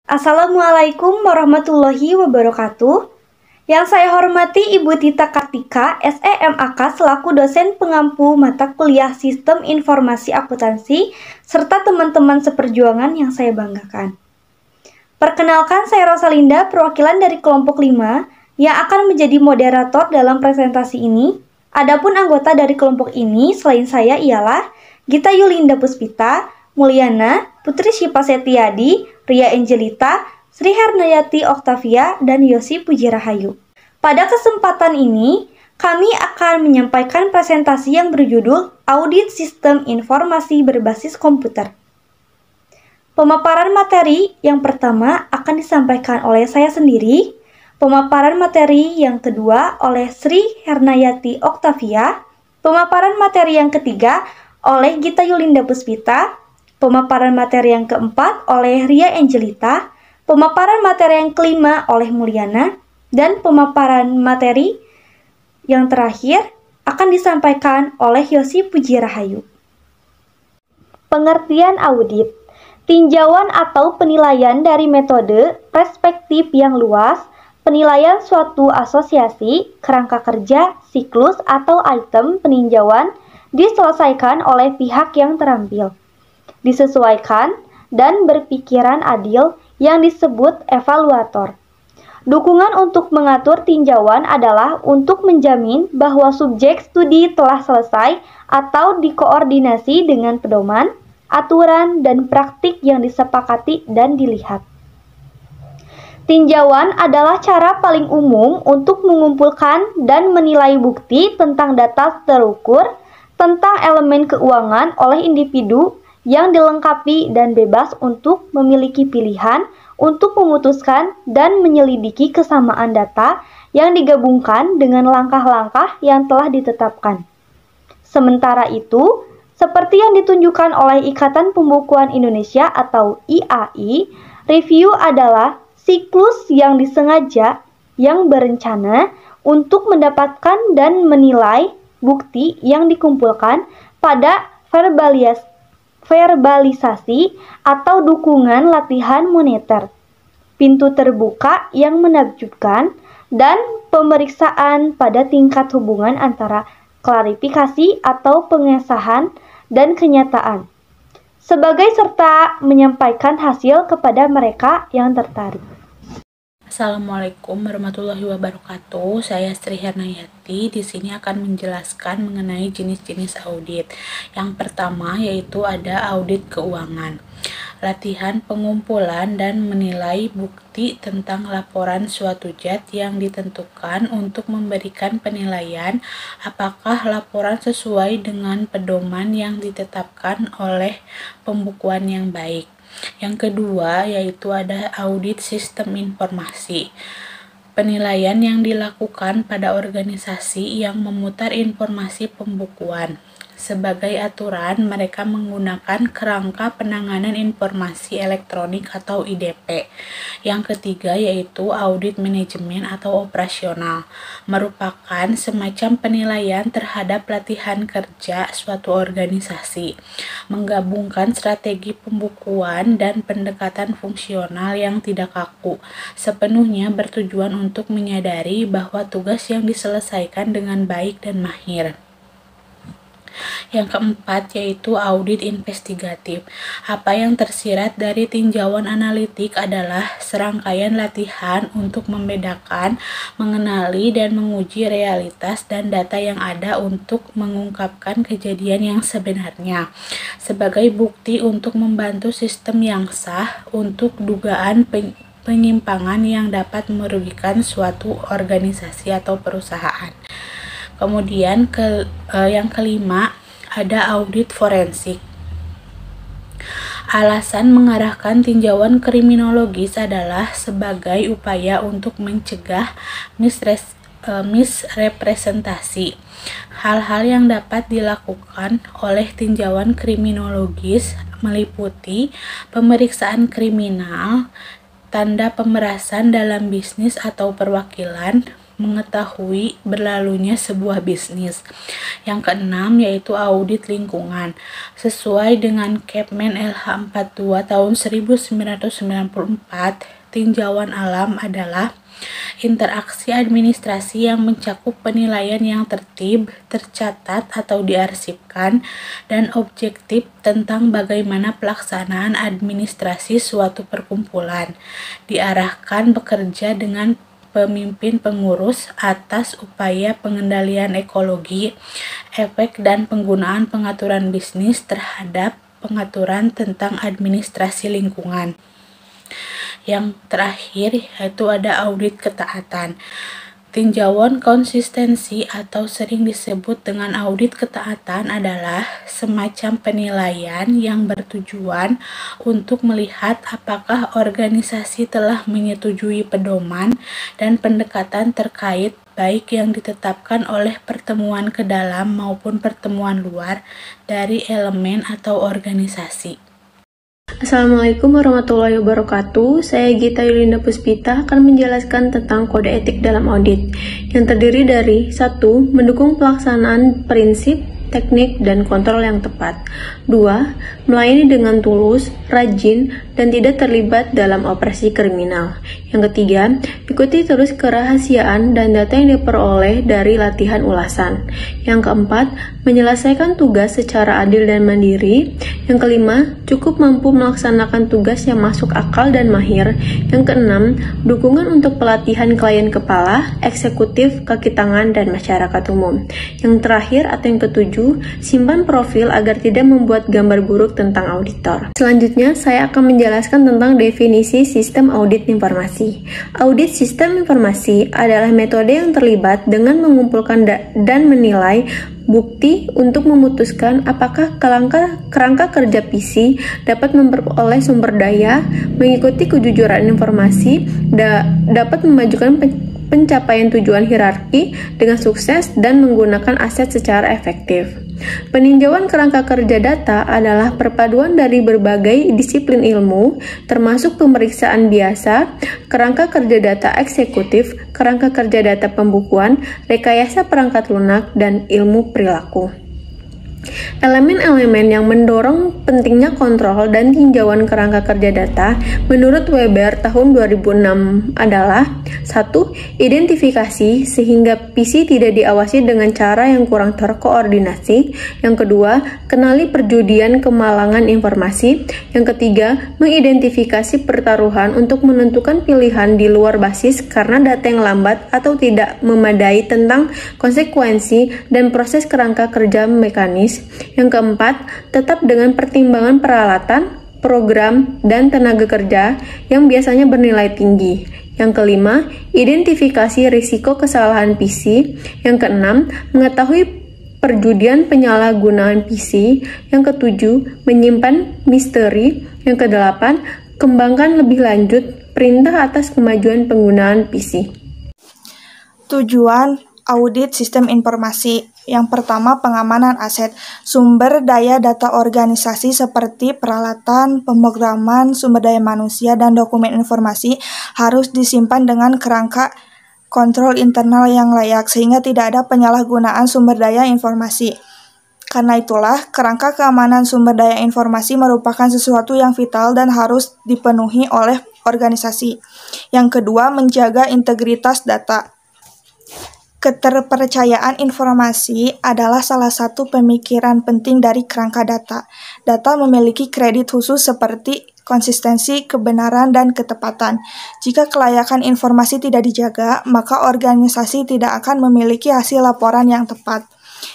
Assalamualaikum warahmatullahi wabarakatuh. Yang saya hormati Ibu Tita Kartika, SEMAK selaku dosen pengampu mata kuliah Sistem Informasi Akuntansi, serta teman-teman seperjuangan yang saya banggakan. Perkenalkan, saya Rosalinda, perwakilan dari kelompok 5 yang akan menjadi moderator dalam presentasi ini. Adapun anggota dari kelompok ini selain saya ialah Gita Yulinda Puspita, Mulyana, Putri Syifa Setiadi, Ria Angelita, Sri Hernayati Oktavia, dan Yosi Pujirahayu. Pada kesempatan ini, kami akan menyampaikan presentasi yang berjudul Audit Sistem Informasi Berbasis Komputer. Pemaparan materi yang pertama akan disampaikan oleh saya sendiri, pemaparan materi yang kedua oleh Sri Hernayati Oktavia, pemaparan materi yang ketiga oleh Gita Yulinda Puspita, pemaparan materi yang keempat oleh Ria Angelita, pemaparan materi yang kelima oleh Mulyana, dan pemaparan materi yang terakhir akan disampaikan oleh Yosi Pujirahayu. Pengertian audit, tinjauan atau penilaian dari metode, perspektif yang luas, penilaian suatu asosiasi, kerangka kerja, siklus, atau item peninjauan diselesaikan oleh pihak yang terampil, disesuaikan, dan berpikiran adil yang disebut evaluator. Dukungan untuk mengatur tinjauan adalah untuk menjamin bahwa subjek studi telah selesai atau dikoordinasi dengan pedoman, aturan, dan praktik yang disepakati dan dilihat. Tinjauan adalah cara paling umum untuk mengumpulkan dan menilai bukti tentang data terukur tentang elemen keuangan oleh individu yang dilengkapi dan bebas untuk memiliki pilihan untuk memutuskan dan menyelidiki kesamaan data yang digabungkan dengan langkah-langkah yang telah ditetapkan. Sementara itu, seperti yang ditunjukkan oleh Ikatan Pembukuan Indonesia atau IAI, review adalah siklus yang disengaja, yang berencana untuk mendapatkan dan menilai bukti yang dikumpulkan pada verbalisasi atau dukungan latihan moneter, pintu terbuka yang menakjubkan, dan pemeriksaan pada tingkat hubungan antara klarifikasi atau pengesahan dan kenyataan, sebagai serta menyampaikan hasil kepada mereka yang tertarik. Assalamualaikum warahmatullahi wabarakatuh. Saya Sri Hernayati. Di sini akan menjelaskan mengenai jenis-jenis audit. Yang pertama yaitu ada audit keuangan. Latihan pengumpulan dan menilai bukti tentang laporan suatu JAT yang ditentukan untuk memberikan penilaian apakah laporan sesuai dengan pedoman yang ditetapkan oleh pembukuan yang baik. Yang kedua yaitu ada audit sistem informasi. Penilaian yang dilakukan pada organisasi yang memutar informasi pembukuan. Sebagai aturan, mereka menggunakan kerangka penanganan informasi elektronik atau IDP. Yang ketiga yaitu audit manajemen atau operasional, merupakan semacam penilaian terhadap latihan kerja suatu organisasi, menggabungkan strategi pembukuan dan pendekatan fungsional yang tidak kaku, sepenuhnya bertujuan untuk menyadari bahwa tugas yang diselesaikan dengan baik dan mahir. Yang keempat yaitu audit investigatif. Apa yang tersirat dari tinjauan analitik adalah serangkaian latihan untuk membedakan, mengenali, dan menguji realitas dan data yang ada untuk mengungkapkan kejadian yang sebenarnya, sebagai bukti untuk membantu sistem yang sah untuk dugaan penyimpangan yang dapat merugikan suatu organisasi atau perusahaan. Kemudian yang kelima ada audit forensik. Alasan mengarahkan tinjauan kriminologis adalah sebagai upaya untuk mencegah misrepresentasi. Hal-hal yang dapat dilakukan oleh tinjauan kriminologis meliputi pemeriksaan kriminal, tanda pemerasan dalam bisnis atau perwakilan, mengetahui berlalunya sebuah bisnis. Yang keenam yaitu audit lingkungan. Sesuai dengan Kepmen LH 42 tahun 1994, tinjauan alam adalah interaksi administrasi yang mencakup penilaian yang tertib, tercatat atau diarsipkan, dan objektif tentang bagaimana pelaksanaan administrasi suatu perkumpulan. Diarahkan bekerja dengan pemimpin pengurus atas upaya pengendalian ekologi, efek dan penggunaan pengaturan bisnis terhadap pengaturan tentang administrasi lingkungan. Yang terakhir yaitu ada audit ketaatan. Tinjauan konsistensi atau sering disebut dengan audit ketaatan adalah semacam penilaian yang bertujuan untuk melihat apakah organisasi telah menyetujui pedoman dan pendekatan terkait baik yang ditetapkan oleh pertemuan ke dalam maupun pertemuan luar dari elemen atau organisasi. Assalamualaikum warahmatullahi wabarakatuh. Saya Gita Yulinda Puspita akan menjelaskan tentang kode etik dalam audit yang terdiri dari 1. Mendukung pelaksanaan prinsip, teknik, dan kontrol yang tepat. 2. Melayani dengan tulus, rajin, dan tidak terlibat dalam operasi kriminal. Yang ketiga, ikuti terus kerahasiaan dan data yang diperoleh dari latihan ulasan. Yang keempat, menyelesaikan tugas secara adil dan mandiri. Yang kelima, cukup mampu melaksanakan tugas yang masuk akal dan mahir. Yang keenam, dukungan untuk pelatihan klien kepala, eksekutif, kaki tangan, dan masyarakat umum. Yang terakhir atau yang ketujuh, simpan profil agar tidak membuat gambar buruk tentang auditor. Selanjutnya, saya akan menjelaskan tentang definisi sistem audit informasi. Audit sistem informasi adalah metode yang terlibat dengan mengumpulkan dan menilai bukti untuk memutuskan apakah kerangka kerja PC dapat memperoleh sumber daya, mengikuti kejujuran informasi, dapat memajukan pencapaian tujuan hierarki dengan sukses dan menggunakan aset secara efektif. Peninjauan kerangka kerja data adalah perpaduan dari berbagai disiplin ilmu, termasuk pemeriksaan biasa, kerangka kerja data eksekutif, kerangka kerja data pembukuan, rekayasa perangkat lunak, dan ilmu perilaku. Elemen-elemen yang mendorong pentingnya kontrol dan tinjauan kerangka kerja data menurut Weber tahun 2006 adalah 1. Identifikasi sehingga PC tidak diawasi dengan cara yang kurang terkoordinasi. Yang kedua, kenali perjudian kemalangan informasi. Yang ketiga, mengidentifikasi pertaruhan untuk menentukan pilihan di luar basis karena data yang lambat atau tidak memadai tentang konsekuensi dan proses kerangka kerja mekanis. Yang keempat, tetap dengan pertimbangan peralatan, program, dan tenaga kerja yang biasanya bernilai tinggi. Yang kelima, identifikasi risiko kesalahan PC. Yang keenam, mengetahui perjudian penyalahgunaan PC. Yang ketujuh, menyimpan misteri. Yang kedelapan, kembangkan lebih lanjut perintah atas kemajuan penggunaan PC. Tujuan audit sistem informasi. Yang pertama, pengamanan aset. Sumber daya data organisasi seperti peralatan, pemrograman, sumber daya manusia, dan dokumen informasi harus disimpan dengan kerangka kontrol internal yang layak sehingga tidak ada penyalahgunaan sumber daya informasi. Karena itulah, kerangka keamanan sumber daya informasi merupakan sesuatu yang vital dan harus dipenuhi oleh organisasi. Yang kedua, menjaga integritas data. Keterpercayaan informasi adalah salah satu pemikiran penting dari kerangka data. Data memiliki kredit khusus seperti konsistensi, kebenaran, dan ketepatan. Jika kelayakan informasi tidak dijaga, maka organisasi tidak akan memiliki hasil laporan yang tepat.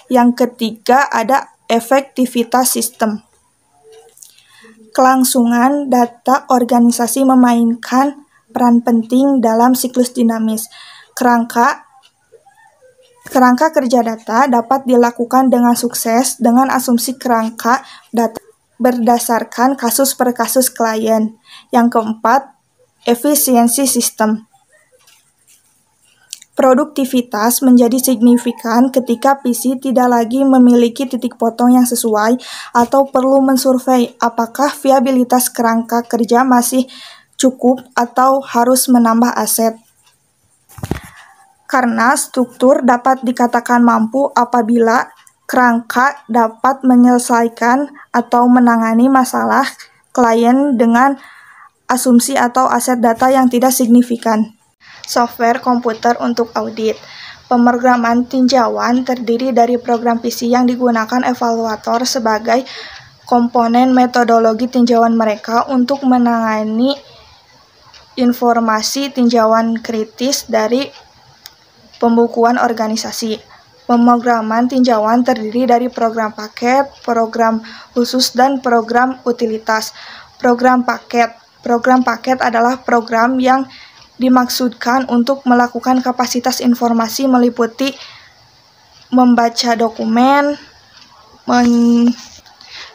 Yang ketiga, ada efektivitas sistem. Kelangsungan data organisasi memainkan peran penting dalam siklus dinamis. Kerangka kerja data dapat dilakukan dengan sukses dengan asumsi kerangka data berdasarkan kasus per kasus klien. Yang keempat, efisiensi sistem. Produktivitas menjadi signifikan ketika PC tidak lagi memiliki titik potong yang sesuai atau perlu mensurvei apakah viabilitas kerangka kerja masih cukup atau harus menambah aset. karena struktur dapat dikatakan mampu apabila kerangka dapat menyelesaikan atau menangani masalah klien dengan asumsi atau aset data yang tidak signifikan. Software komputer untuk audit. Pemrograman tinjauan terdiri dari program PC yang digunakan evaluator sebagai komponen metodologi tinjauan mereka untuk menangani informasi tinjauan kritis dari pembukuan organisasi. Pemrograman tinjauan terdiri dari program paket, program khusus, dan program utilitas. Program paket adalah program yang dimaksudkan untuk melakukan kapasitas informasi meliputi membaca dokumen,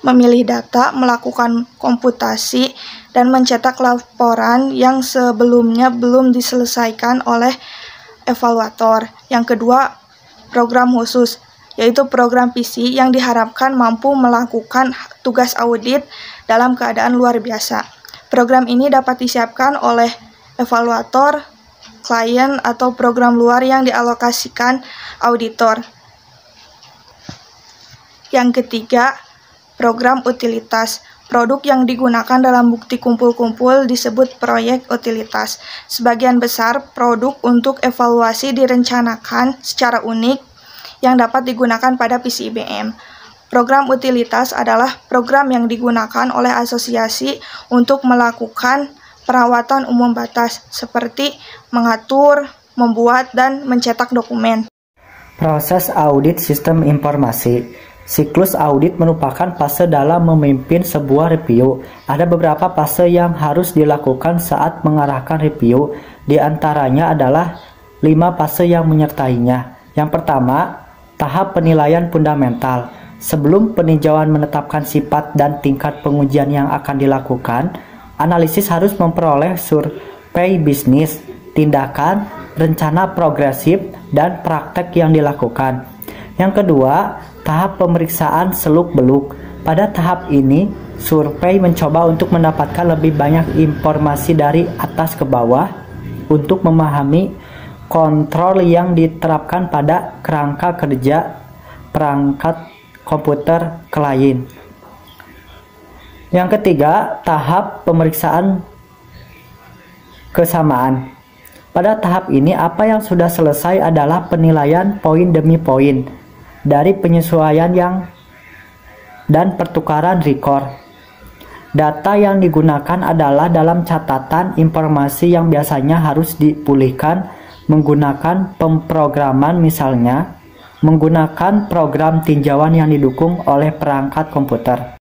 memilih data, melakukan komputasi, dan mencetak laporan yang sebelumnya belum diselesaikan oleh evaluator. Yang kedua, program khusus, yaitu program PC yang diharapkan mampu melakukan tugas audit dalam keadaan luar biasa. Program ini dapat disiapkan oleh evaluator, klien, atau program luar yang dialokasikan auditor. Yang ketiga, program utilitas. Produk yang digunakan dalam bukti kumpul-kumpul disebut proyek utilitas. Sebagian besar produk untuk evaluasi direncanakan secara unik yang dapat digunakan pada PC IBM. Program utilitas adalah program yang digunakan oleh asosiasi untuk melakukan perawatan umum batas, seperti mengatur, membuat, dan mencetak dokumen. Proses audit sistem informasi. Siklus audit merupakan fase dalam memimpin sebuah review. Ada beberapa fase yang harus dilakukan saat mengarahkan review. Di antaranya adalah 5 fase yang menyertainya. Yang pertama, tahap penilaian fundamental. Sebelum peninjauan menetapkan sifat dan tingkat pengujian yang akan dilakukan, analisis harus memperoleh survei bisnis, tindakan, rencana progresif, dan praktek yang dilakukan. Yang kedua, tahap pemeriksaan seluk-beluk. Pada tahap ini, survei mencoba untuk mendapatkan lebih banyak informasi dari atas ke bawah untuk memahami kontrol yang diterapkan pada kerangka kerja perangkat komputer klien. Yang ketiga, tahap pemeriksaan kesamaan. Pada tahap ini, apa yang sudah selesai adalah penilaian poin demi poin dari penyesuaian dan pertukaran record. Data yang digunakan adalah dalam catatan informasi yang biasanya harus dipulihkan menggunakan pemrograman, misalnya menggunakan program tinjauan yang didukung oleh perangkat komputer.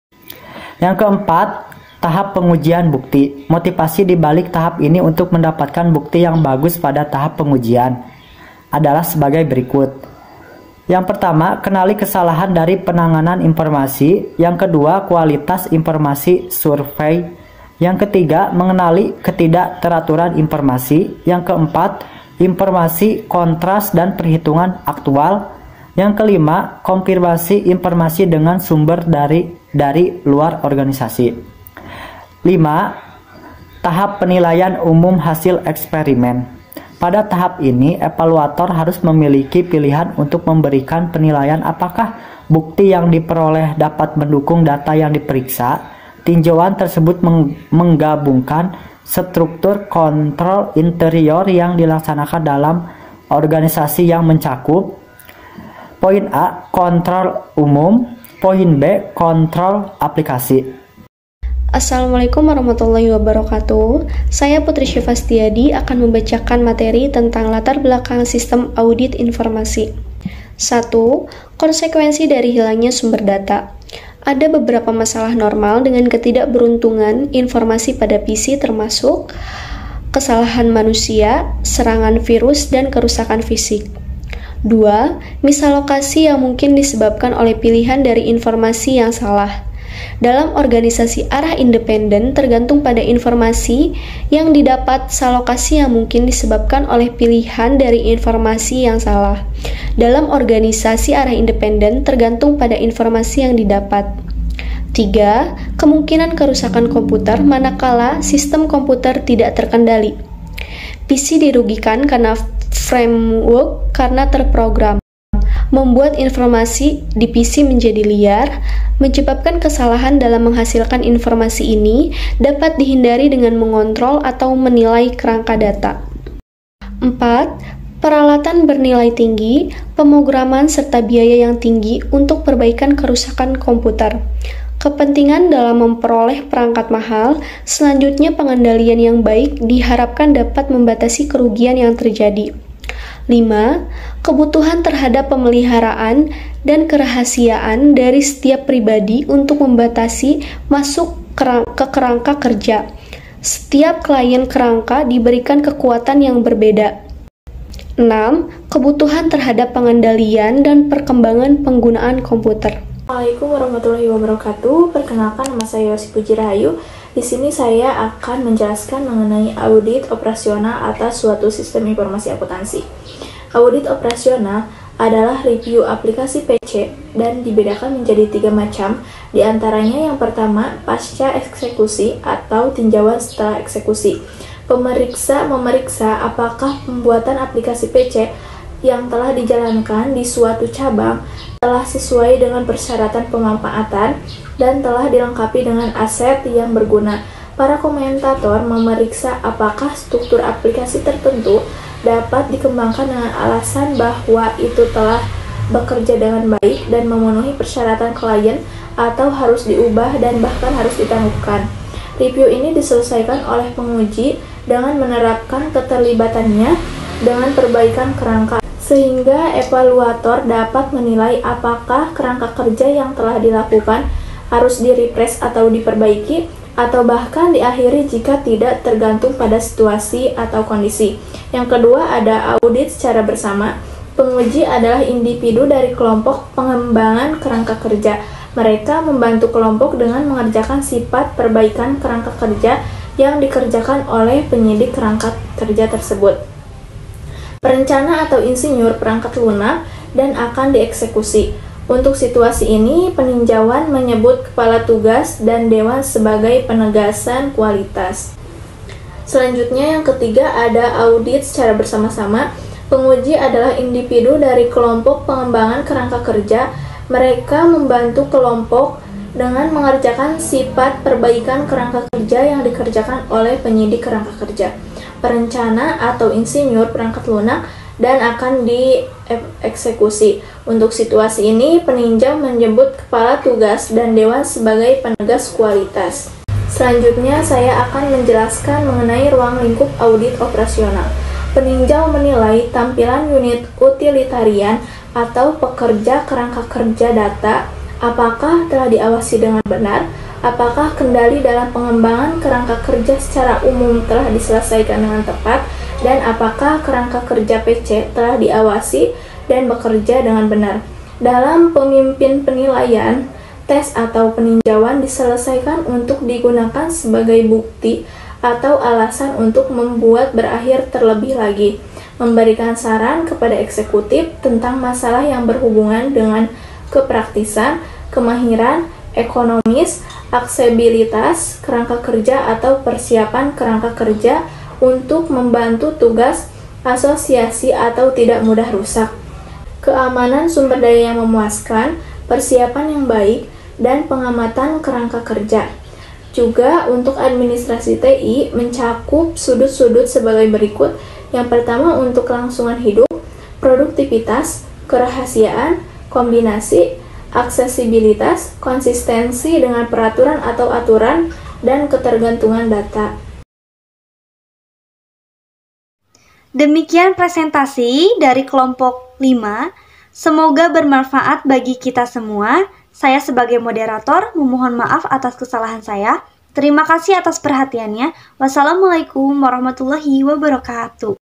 Yang keempat, tahap pengujian bukti. Motivasi di balik tahap ini untuk mendapatkan bukti yang bagus pada tahap pengujian adalah sebagai berikut. Yang pertama, kenali kesalahan dari penanganan informasi. Yang kedua, kualitas informasi survei. Yang ketiga, mengenali ketidakteraturan informasi. Yang keempat, informasi kontras dan perhitungan aktual. Yang kelima, konfirmasi informasi dengan sumber dari luar organisasi. 5. Tahap penilaian umum hasil eksperimen. Pada tahap ini, evaluator harus memiliki pilihan untuk memberikan penilaian apakah bukti yang diperoleh dapat mendukung data yang diperiksa. Tinjauan tersebut menggabungkan struktur kontrol interior yang dilaksanakan dalam organisasi yang mencakup: poin A, kontrol umum. Poin B, kontrol aplikasi. Assalamualaikum warahmatullahi wabarakatuh. Saya Putri Syifastiadi akan membacakan materi tentang latar belakang sistem audit informasi. 1. Konsekuensi dari hilangnya sumber data. Ada beberapa masalah normal dengan ketidakberuntungan informasi pada PC, termasuk kesalahan manusia, serangan virus, dan kerusakan fisik. 2. Misalokasi yang mungkin disebabkan oleh pilihan dari informasi yang salah. Dalam organisasi arah independen tergantung pada informasi yang didapat, salokasi yang mungkin disebabkan oleh pilihan dari informasi yang salah. Dalam organisasi arah independen tergantung pada informasi yang didapat. 3. Kemungkinan kerusakan komputer manakala sistem komputer tidak terkendali. PC dirugikan karena framework karena terprogram, membuat informasi di PC menjadi liar, menyebabkan kesalahan dalam menghasilkan informasi ini dapat dihindari dengan mengontrol atau menilai kerangka data. 4. Peralatan bernilai tinggi, pemrograman serta biaya yang tinggi untuk perbaikan kerusakan komputer. Kepentingan dalam memperoleh perangkat mahal, selanjutnya pengendalian yang baik diharapkan dapat membatasi kerugian yang terjadi. 5. Kebutuhan terhadap pemeliharaan dan kerahasiaan dari setiap pribadi untuk membatasi masuk ke kerangka kerja. Setiap klien kerangka diberikan kekuatan yang berbeda. 6. Kebutuhan terhadap pengendalian dan perkembangan penggunaan komputer. Assalamualaikum warahmatullahi wabarakatuh. Perkenalkan, nama saya Yosi Puji Rahayu. Di sini saya akan menjelaskan mengenai audit operasional atas suatu sistem informasi akuntansi. Audit operasional adalah review aplikasi PC dan dibedakan menjadi 3 macam. Di antaranya yang pertama, pasca eksekusi atau tinjauan setelah eksekusi. Pemeriksa memeriksa apakah pembuatan aplikasi PC yang telah dijalankan di suatu cabang telah sesuai dengan persyaratan pemanfaatan dan telah dilengkapi dengan aset yang berguna. Para komentator memeriksa apakah struktur aplikasi tertentu dapat dikembangkan dengan alasan bahwa itu telah bekerja dengan baik dan memenuhi persyaratan klien atau harus diubah dan bahkan harus ditangguhkan. Review ini diselesaikan oleh penguji dengan menerapkan keterlibatannya dengan perbaikan kerangka, sehingga evaluator dapat menilai apakah kerangka kerja yang telah dilakukan harus di-refresh atau diperbaiki, atau bahkan diakhiri jika tidak, tergantung pada situasi atau kondisi. Yang kedua, ada audit secara bersama. Penguji adalah individu dari kelompok pengembangan kerangka kerja. Mereka membantu kelompok dengan mengerjakan sifat perbaikan kerangka kerja yang dikerjakan oleh penyidik kerangka kerja tersebut. Perencana atau insinyur perangkat lunak dan akan dieksekusi. Untuk situasi ini, peninjauan menyebut kepala tugas dan dewan sebagai penegasan kualitas. Selanjutnya yang ketiga ada audit secara bersama-sama. Penguji adalah individu dari kelompok pengembangan kerangka kerja. Mereka membantu kelompok dengan mengerjakan sifat perbaikan kerangka kerja yang dikerjakan oleh penyidik kerangka kerja. Perencana atau insinyur perangkat lunak dan akan dieksekusi. Untuk situasi ini, peninjau menyebut kepala tugas dan dewan sebagai penegas kualitas. Selanjutnya, saya akan menjelaskan mengenai ruang lingkup audit operasional. Peninjau menilai tampilan unit utilitarian atau pekerja kerangka kerja data, apakah telah diawasi dengan benar, apakah kendali dalam pengembangan kerangka kerja secara umum telah diselesaikan dengan tepat, dan apakah kerangka kerja PC telah diawasi dan bekerja dengan benar. Dalam pemimpin penilaian, tes atau peninjauan diselesaikan untuk digunakan sebagai bukti atau alasan untuk membuat berakhir terlebih lagi, memberikan saran kepada eksekutif tentang masalah yang berhubungan dengan kepraktisan, kemahiran, ekonomis, aksesibilitas kerangka kerja atau persiapan kerangka kerja untuk membantu tugas asosiasi atau tidak mudah rusak, keamanan sumber daya yang memuaskan, persiapan yang baik, dan pengamatan kerangka kerja. Juga untuk administrasi TI mencakup sudut-sudut sebagai berikut. Yang pertama untuk kelangsungan hidup, produktivitas, kerahasiaan, kombinasi, aksesibilitas, konsistensi dengan peraturan atau aturan, dan ketergantungan data. Demikian presentasi dari kelompok 5. Semoga bermanfaat bagi kita semua. Saya sebagai moderator memohon maaf atas kesalahan saya. Terima kasih atas perhatiannya. Wassalamualaikum warahmatullahi wabarakatuh.